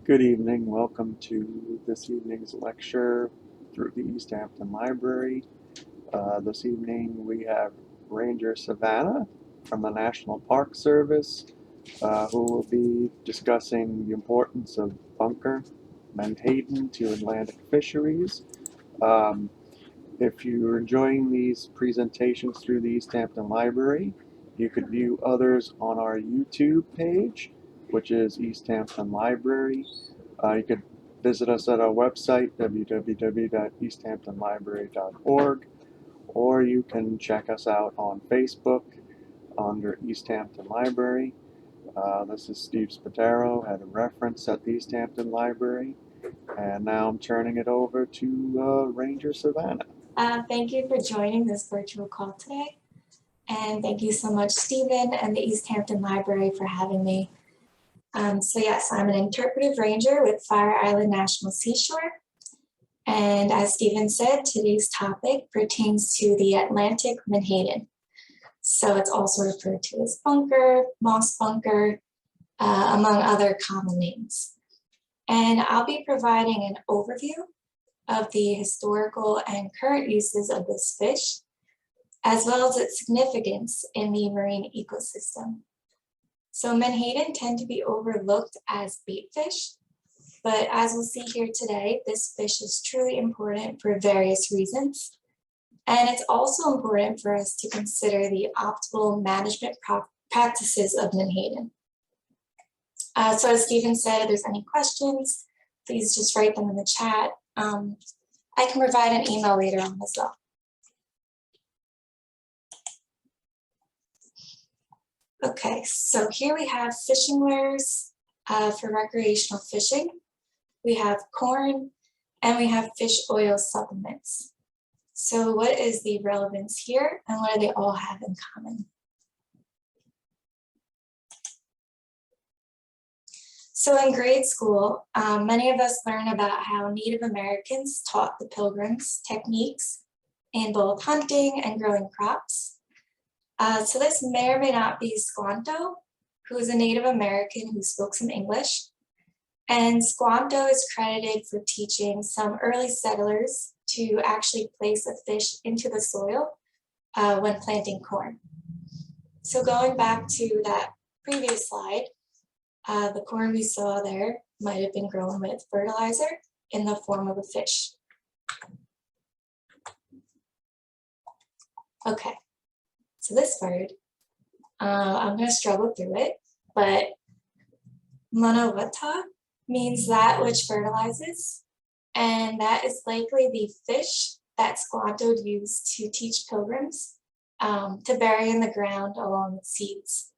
Good evening. Welcome to this evening's lecture through the East Hampton Library. This evening we have Ranger Savannah from the National Park Service who will be discussing the importance of bunker Menhaden to Atlantic fisheries. Um, if you're enjoying these presentations through the East Hampton Library, you could view others on our YouTube page, which is East Hampton Library. You could visit us at our website, www.easthamptonlibrary.org, or you can check us out on Facebook under East Hampton Library. This is Steve Spataro, head of reference at the East Hampton Library, and now I'm turning it over to Ranger Savannah. Thank you for joining this virtual call today. And thank you so much, Stephen and the East Hampton Library for having me. So yes, I'm an interpretive ranger with Fire Island National Seashore. And as Stephen said, today's topic pertains to the Atlantic Menhaden. So it's also referred to as bunker, moss bunker, among other common names. And I'll be providing an overview of the historical and current uses of this fish, as well as its significance in the marine ecosystem. So menhaden tend to be overlooked as bait fish, but as we'll see here today, this fish is truly important for various reasons. And it's also important for us to consider the optimal management practices of menhaden. So as Stephen said, if there's any questions, please just write them in the chat. I can provide an email later on as well. Okay, so here we have fishing wares for recreational fishing. We have corn and we have fish oil supplements. So what is the relevance here and what do they all have in common? So in grade school, many of us learn about how Native Americans taught the Pilgrims techniques in both hunting and growing crops. So this may or may not be Squanto, who is a Native American who spoke some English. And Squanto is credited for teaching some early settlers to actually place a fish into the soil when planting corn. So going back to that previous slide, the corn we saw there might have been grown with fertilizer in the form of a fish. Okay, so this word, I'm going to struggle through it, but munnawhatteaug means that which fertilizes, and that is likely the fish that Squanto used to teach pilgrims to bury in the ground along with seeds.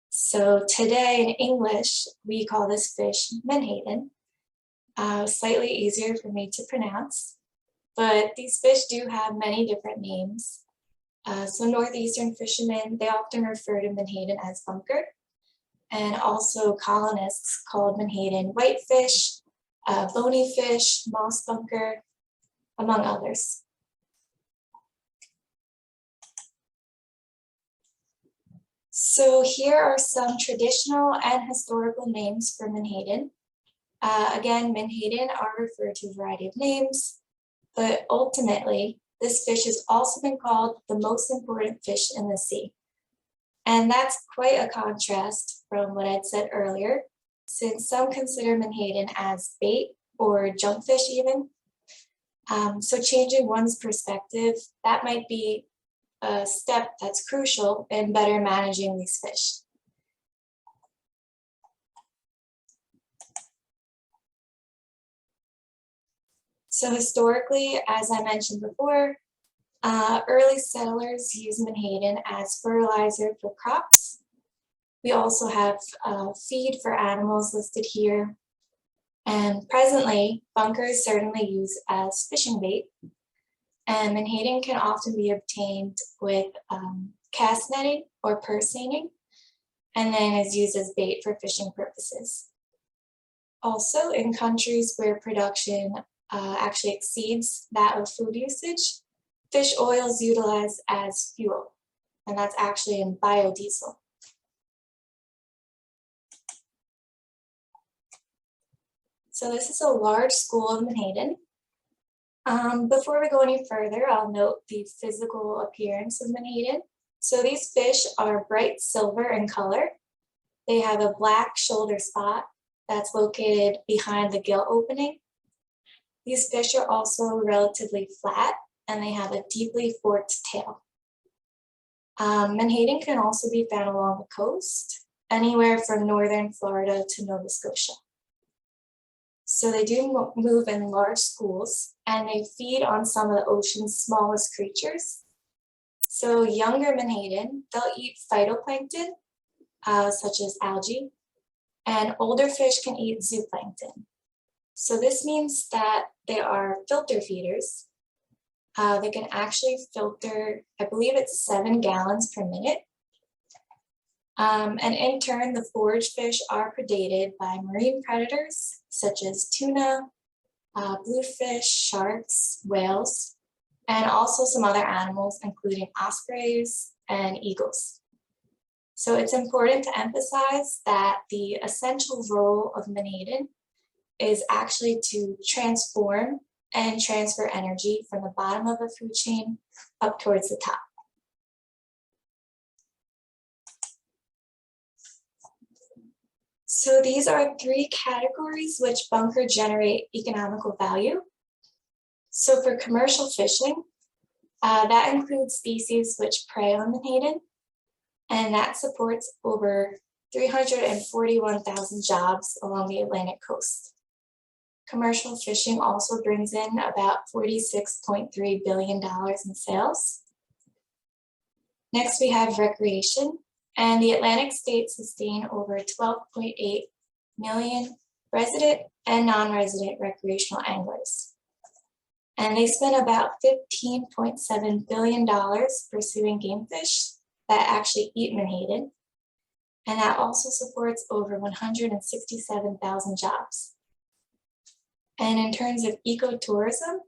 So today in English, we call this fish menhaden. Slightly easier for me to pronounce, but these fish do have many different names. So northeastern fishermen, they often refer to menhaden as bunker, and also colonists called menhaden whitefish, bony fish, moss bunker, among others. So here are some traditional and historical names for menhaden. Again, menhaden are referred to a variety of names, but ultimately, this fish has also been called the most important fish in the sea. And that's quite a contrast from what I'd said earlier, since some consider menhaden as bait or junk fish even. So changing one's perspective, that might be a step that's crucial in better managing these fish. So historically, as I mentioned before, early settlers used menhaden as fertilizer for crops. We also have feed for animals listed here. And presently, bunker is certainly used as fishing bait. And menhaden can often be obtained with cast netting or purse seining, and then is used as bait for fishing purposes. Also, in countries where production actually exceeds that of food usage, fish oil is utilized as fuel, and that's actually in biodiesel. So this is a large school in Menhaden. Before we go any further, I'll note the physical appearance of Menhaden. So these fish are bright silver in color. They have a black shoulder spot that's located behind the gill opening. These fish are also relatively flat and they have a deeply forked tail. Menhaden can also be found along the coast, anywhere from northern Florida to Nova Scotia. So they do move in large schools and they feed on some of the ocean's smallest creatures. So younger Menhaden, they'll eat phytoplankton, such as algae, and older fish can eat zooplankton. So this means that they are filter feeders. They can actually filter, I believe it's 7 gallons per minute. And in turn, the forage fish are predated by marine predators such as tuna, bluefish, sharks, whales, and also some other animals, including ospreys and eagles. So it's important to emphasize that the essential role of Menhaden is actually to transform and transfer energy from the bottom of the food chain up towards the top. So these are 3 categories which bunker generate economical value. So for commercial fishing, that includes species which prey on Menhaden, and that supports over 341,000 jobs along the Atlantic coast. Commercial fishing also brings in about $46.3 billion in sales. Next, we have recreation, and the Atlantic states sustain over 12.8 million resident and non-resident recreational anglers. And they spend about $15.7 billion pursuing game fish that actually eat Menhaden. And that also supports over 167,000 jobs. And in terms of ecotourism,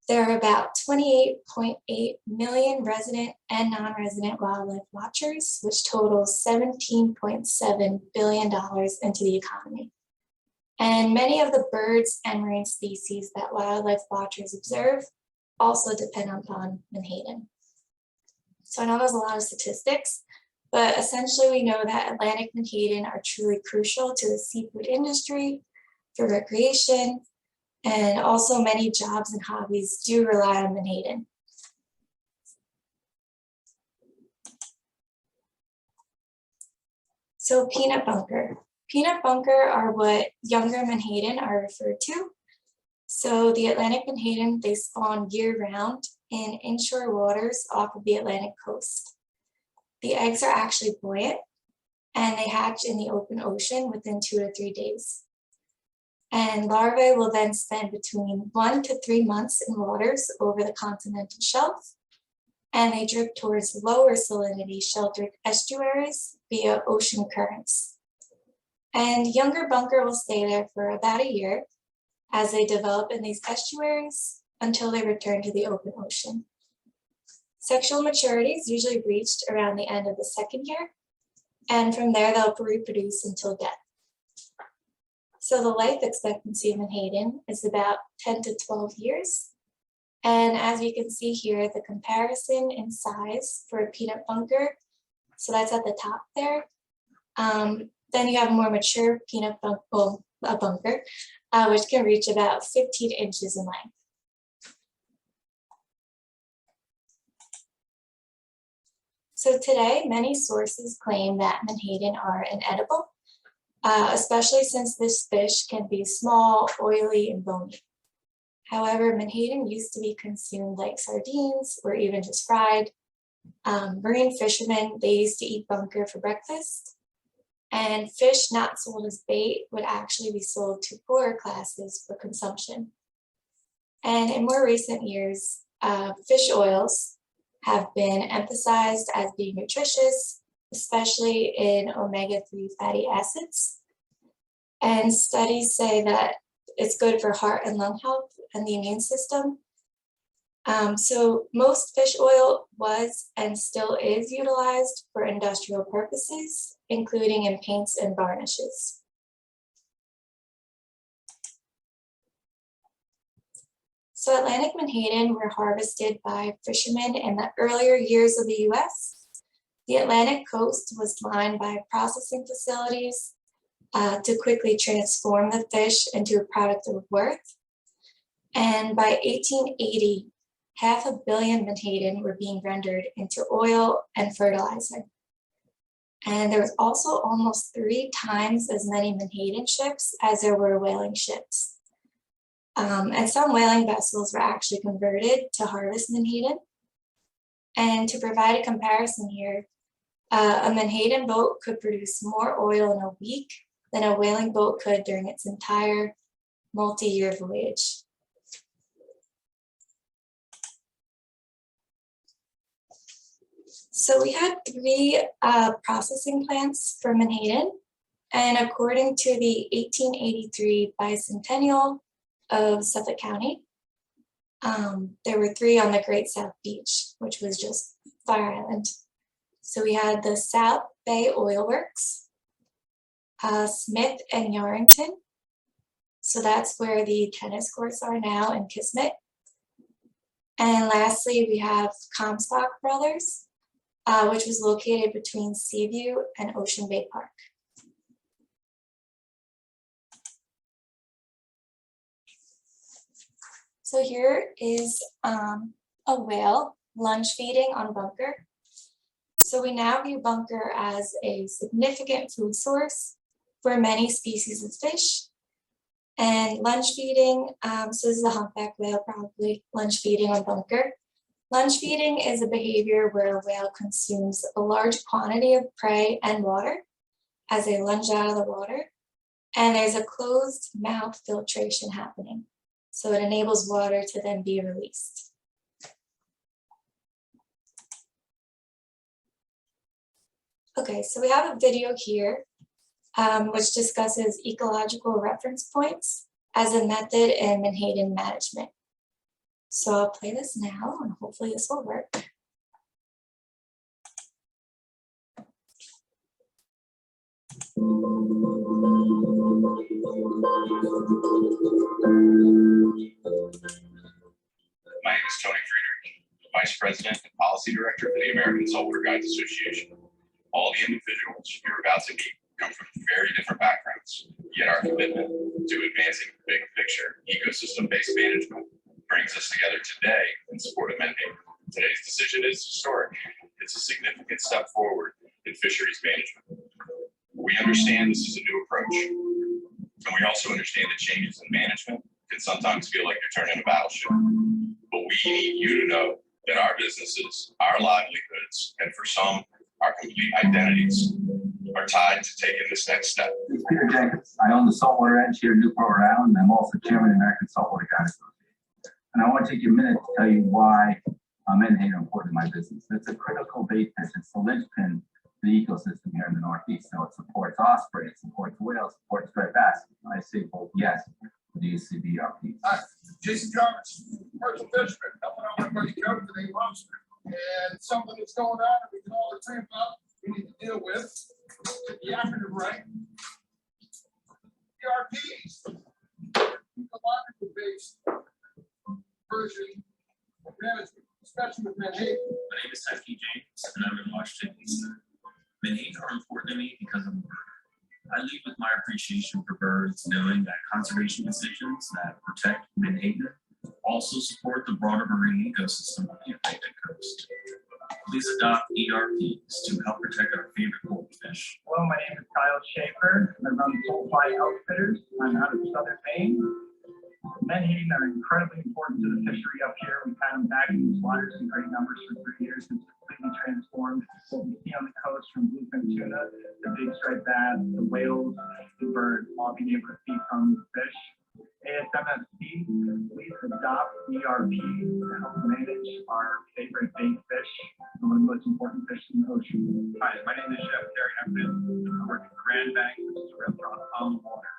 there are about 28.8 million resident and non-resident wildlife watchers, which totals $17.7 billion into the economy. And many of the birds and marine species that wildlife watchers observe also depend upon Menhaden. So I know there's a lot of statistics, but essentially we know that Atlantic Menhaden are truly crucial to the seafood industry, for recreation, and also many jobs and hobbies do rely on Menhaden. So peanut bunker. Peanut bunker are what younger Menhaden are referred to. So the Atlantic Menhaden, they spawn year-round in inshore waters off of the Atlantic coast. The eggs are actually buoyant and they hatch in the open ocean within 2 to 3 days. And larvae will then spend between 1 to 3 months in waters over the continental shelf, and they drift towards lower salinity sheltered estuaries via ocean currents. And younger bunker will stay there for about a year as they develop in these estuaries until they return to the open ocean. Sexual maturity is usually reached around the end of the 2nd year, and from there they'll reproduce until death. So the life expectancy of Menhaden is about 10 to 12 years. And as you can see here, the comparison in size for a peanut bunker, so that's at the top there. Then you have a more mature peanut bunker, which can reach about 15 inches in length. So today, many sources claim that Menhaden are inedible, especially since this fish can be small, oily, and bony. However, Menhaden used to be consumed like sardines or even just fried. Marine fishermen, they used to eat bunker for breakfast. And fish not sold as bait would actually be sold to poorer classes for consumption. And in more recent years, fish oils have been emphasized as being nutritious, especially in omega-3 fatty acids. And studies say that it's good for heart and lung health and the immune system. So most fish oil was and still is utilized for industrial purposes, including in paints and varnishes. So Atlantic menhaden were harvested by fishermen in the earlier years of the US. The Atlantic coast was lined by processing facilities to quickly transform the fish into a product of worth. And by 1880, 500 million menhaden were being rendered into oil and fertilizer. And there was also almost 3 times as many menhaden ships as there were whaling ships. And some whaling vessels were actually converted to harvest menhaden. And to provide a comparison here, a menhaden boat could produce more oil in a week than a whaling boat could during its entire multi-year voyage. So we had 3 processing plants for menhaden, and according to the 1883 bicentennial of Suffolk County, there were 3 on the Great South Beach, which was just Fire Island. So we had the South Bay Oil Works, Smith and Yarrington. So that's where the tennis courts are now in Kismet. And lastly, we have Comstock Brothers, which was located between Seaview and Ocean Bay Park. So here is a whale lunge feeding on bunker. So we now view bunker as a significant food source for many species of fish. And lunge feeding, so this is a humpback whale probably lunge feeding on bunker. Lunge feeding is a behavior where a whale consumes a large quantity of prey and water as they lunge out of the water. And there's a closed mouth filtration happening. So it enables water to then be released. Okay, so we have a video here which discusses ecological reference points as a method in menhaden management. So I'll play this now and hopefully this will work. My name is Tony Frieder, Vice President and Policy Director for the American Saltwater Guides Association. All the individuals you're about to meet come from very different backgrounds, yet our commitment to advancing the big picture ecosystem-based management brings us together today in support of menhaden. Today's decision is historic. It's a significant step forward in fisheries management. We understand this is a new approach, and we also understand that changes in management can sometimes feel like you're turning a battleship. But we need you to know that our businesses, our livelihoods, and for some, our complete identities are tied to taking this next step. It's Peter Jenkins. I own the Saltwater Edge here in Newport, Rhode Island. I'm also chairman of the American Saltwater Guides Association. And I want to take a minute to tell you why menhaden are important in my business. It's a critical bait fish. It's the linchpin to the ecosystem here in the Northeast. So it supports osprey, it supports whales, it supports striped bass. I say both yes to the UCBRP. Hi, Jason Jarvis, commercial fisherman, helping out my buddy Joe today, lobster. And something that's going on that we can all agree about, we need to deal with. Get the acronym right. ERPs, ecological based version of management, especially with menhaden. My name is Sefki James, and I'm in Washington, D.C. Menhaden are important to me because I'm a bird. I lead with my appreciation for birds, knowing that conservation decisions that protect menhaden also support the broader marine ecosystem of the Atlantic coast. Please adopt ERPs to help protect our favorite goldfish. Hello, my name is Kyle Schaefer. I run Soulfly Outfitters. I'm out of Southern Maine. Menhaden are incredibly important to the fishery up here. We've had them back in these waters in great numbers for 3 years. It's completely transformed what we see on the coast, from bluefin tuna, the big striped bass, the whales, the birds, all being able to feed from the fish. ASMFC, please adopt ERP to help manage our favorite bait fish, one of the most important fish in the ocean. Hi, my name is Chef Terry Hampton. I work at Grand Bank, which is a restaurant on the water.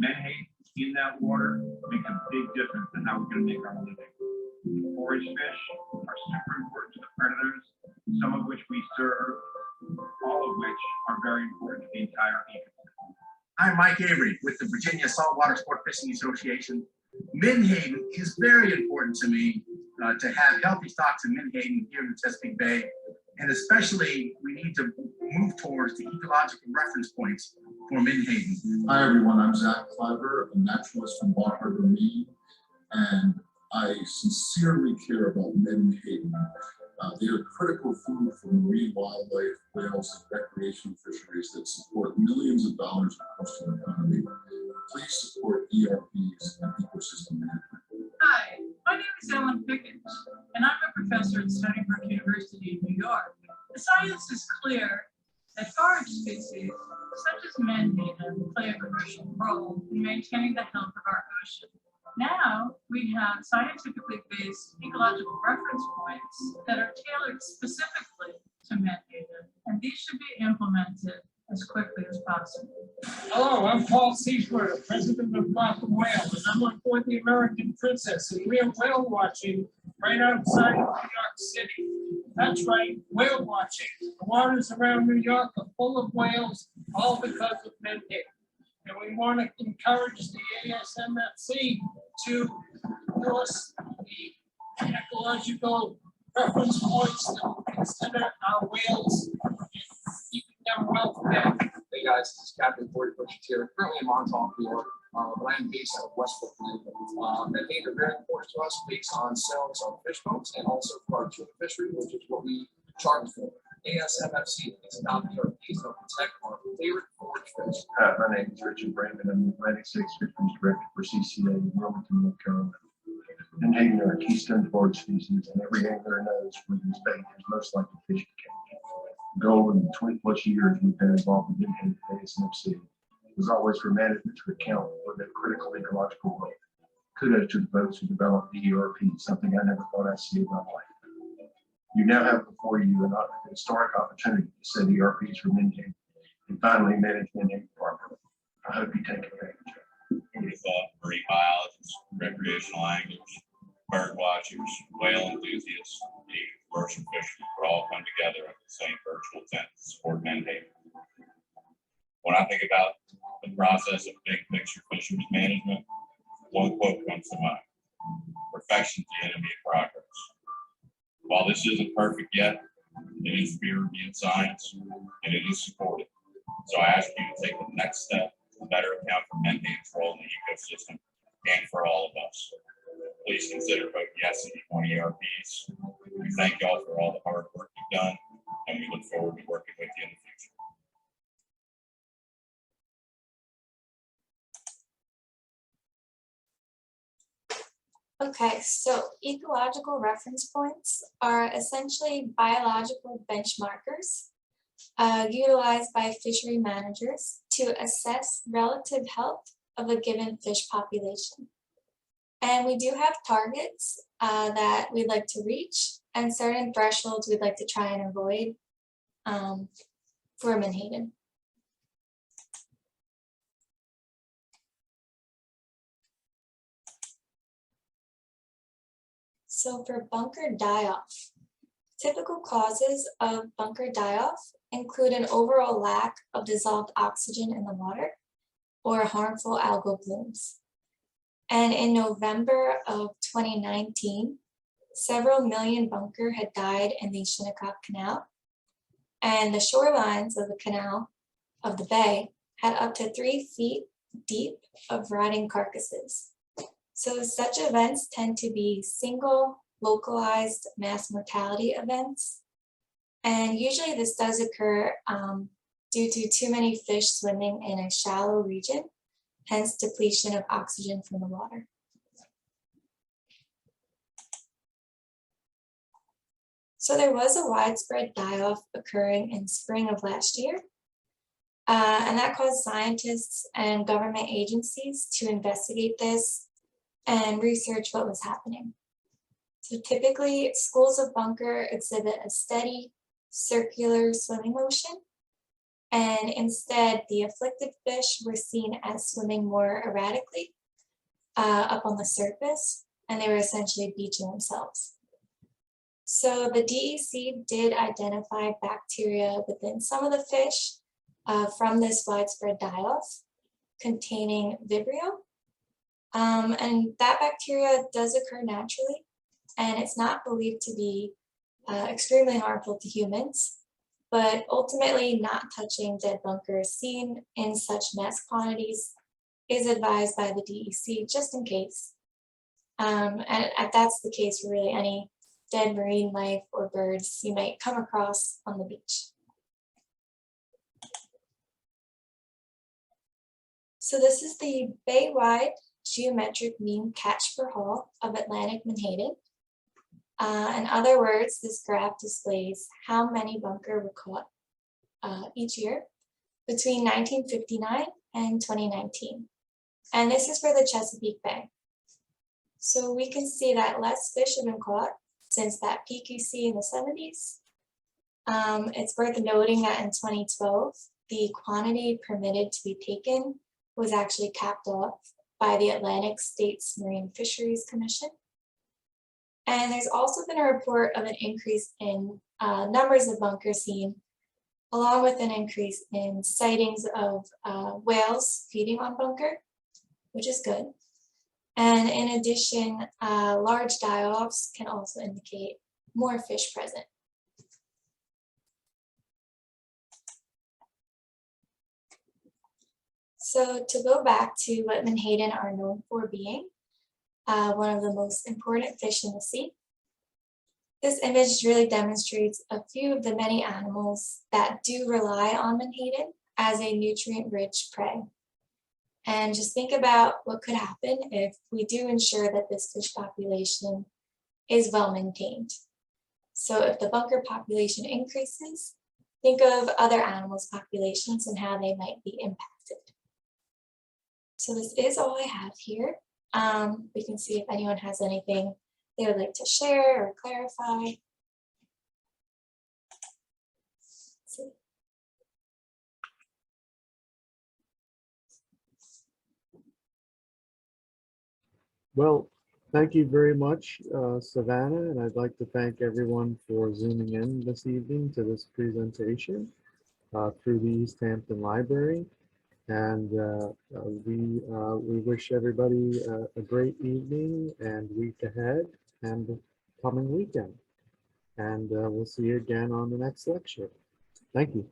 Menhaden in that water makes a big difference in how we're going to make our living. Forage fish are super important to the predators, some of which we serve, all of which are very important to the entire ecosystem. I'm Mike Avery with the Virginia Saltwater Sport Fishing Association. Menhaden is very important to me to have healthy stocks in Menhaden here in the Chesapeake Bay. And especially, we need to move towards the ecological reference points for Menhaden. Hi, everyone. I'm Zach Clever, a naturalist from Bar Harbor, Maine, and I sincerely care about Menhaden. They are critical food for marine wildlife, whales, and recreational fisheries that support millions of dollars in coastal economy. Please support ERPs and ecosystem management. Hi, my name is Ellen Pickett, and I'm a professor at Stony Brook University in New York. The science is clear that forage species, such as menhaden, play a crucial role in maintaining the health of our ocean. Now, we have scientifically based ecological reference points that are tailored specifically to menhaden, and these should be implemented as quickly as possible. Hello, I'm Paul Seashore, president of Gotham Whale, and I'm on board the American Princess, and we are whale watching right outside of New York City. That's right, whale watching. The waters around New York are full of whales, all because of menhaden. And we want to encourage the ASMFC to endorse the ecological reference points that will consider our whales and keeping them well fed. Hey guys, this is Captain Corey Butchett here, currently in Montauk, New York, but I am based out of Westbrook, Menhaden are very important to us based on sales on fish boats and also for our tuna fishery, which is what we charge for. ASMFC is adopting our piece to protect our favorite forage fish. My name is Richard Brandon. I'm the Atlantic States Fisheries Director for CCA in Wilmington, North Carolina. Menhaden are a keystone forage species, and every angler knows where this bait is most likely fish to catch. The goal in the 20+ years we've been involved with Menhaden at ASMFC was always for management to account for their critical ecological role. Kudos to the folks who developed the ERP, something I never thought I'd see in my life. You now have before you an historic opportunity to set ERPs for Menhaden and finally manage Menhaden properly. I hope you take advantage of it. Who would have thought marine biologists, recreational anglers, bird watchers, whale enthusiasts, and even commercial fishermen would all come together in the same virtual tent to support Menhaden. When I think about the process of big picture fisheries management, one quote comes to mind: "Perfection is the enemy of progress." While this isn't perfect yet, it is peer-reviewed science and it is supported. So I ask you to take the next step to better account for Menhaden's role in the ecosystem and for all of us. Please consider voting yes to E1 ERPs. We thank y'all for all the hard work you've done, and we look forward to working with you in the future. Okay, so ecological reference points are essentially biological benchmarkers utilized by fishery managers to assess relative health of a given fish population. And we do have targets that we'd like to reach and certain thresholds we'd like to try and avoid for Menhaden. So for bunker die-off, typical causes of bunker die-off include an overall lack of dissolved oxygen in the water or harmful algal blooms. And in November of 2019, several million bunker had died in the Shinnecock Canal, and the shorelines of the canal of the bay had up to 3 feet deep of rotting carcasses. So such events tend to be single, localized mass mortality events. And usually this does occur due to too many fish swimming in a shallow region, hence depletion of oxygen from the water. So there was a widespread die-off occurring in spring of last year. And that caused scientists and government agencies to investigate this and research what was happening. So typically, schools of bunker exhibit a steady, circular swimming motion, and instead the afflicted fish were seen as swimming more erratically up on the surface, and they were essentially beaching themselves. So the DEC did identify bacteria within some of the fish from this widespread die-off containing Vibrio. And that bacteria does occur naturally, and it's not believed to be extremely harmful to humans, but ultimately not touching dead bunkers seen in such mass quantities is advised by the DEC just in case. And that's the case for really any dead marine life or birds you might come across on the beach. So this is the bay-wide geometric mean catch per haul of Atlantic Menhaden. In other words, this graph displays how many bunker were caught each year between 1959 and 2019. And this is for the Chesapeake Bay. So we can see that less fish have been caught since that peak you see in the 70s. It's worth noting that in 2012, the quantity permitted to be taken was actually capped off by the Atlantic States Marine Fisheries Commission. And there's also been a report of an increase in numbers of bunkers seen, along with an increase in sightings of whales feeding on bunker, which is good. And in addition, large die-offs can also indicate more fish present. So to go back to what Menhaden are known for being, one of the most important fish in the sea. This image really demonstrates a few of the many animals that do rely on Menhaden as a nutrient-rich prey. And just think about what could happen if we do ensure that this fish population is well maintained. So if the bunker population increases, think of other animals' populations and how they might be impacted. So this is all I have here. We can see if anyone has anything they would like to share or clarify. Well, thank you very much, Savannah, and I'd like to thank everyone for zooming in this evening to this presentation through the East Hampton Library. And we wish everybody a great evening and week ahead and coming weekend. And we'll see you again on the next lecture. Thank you.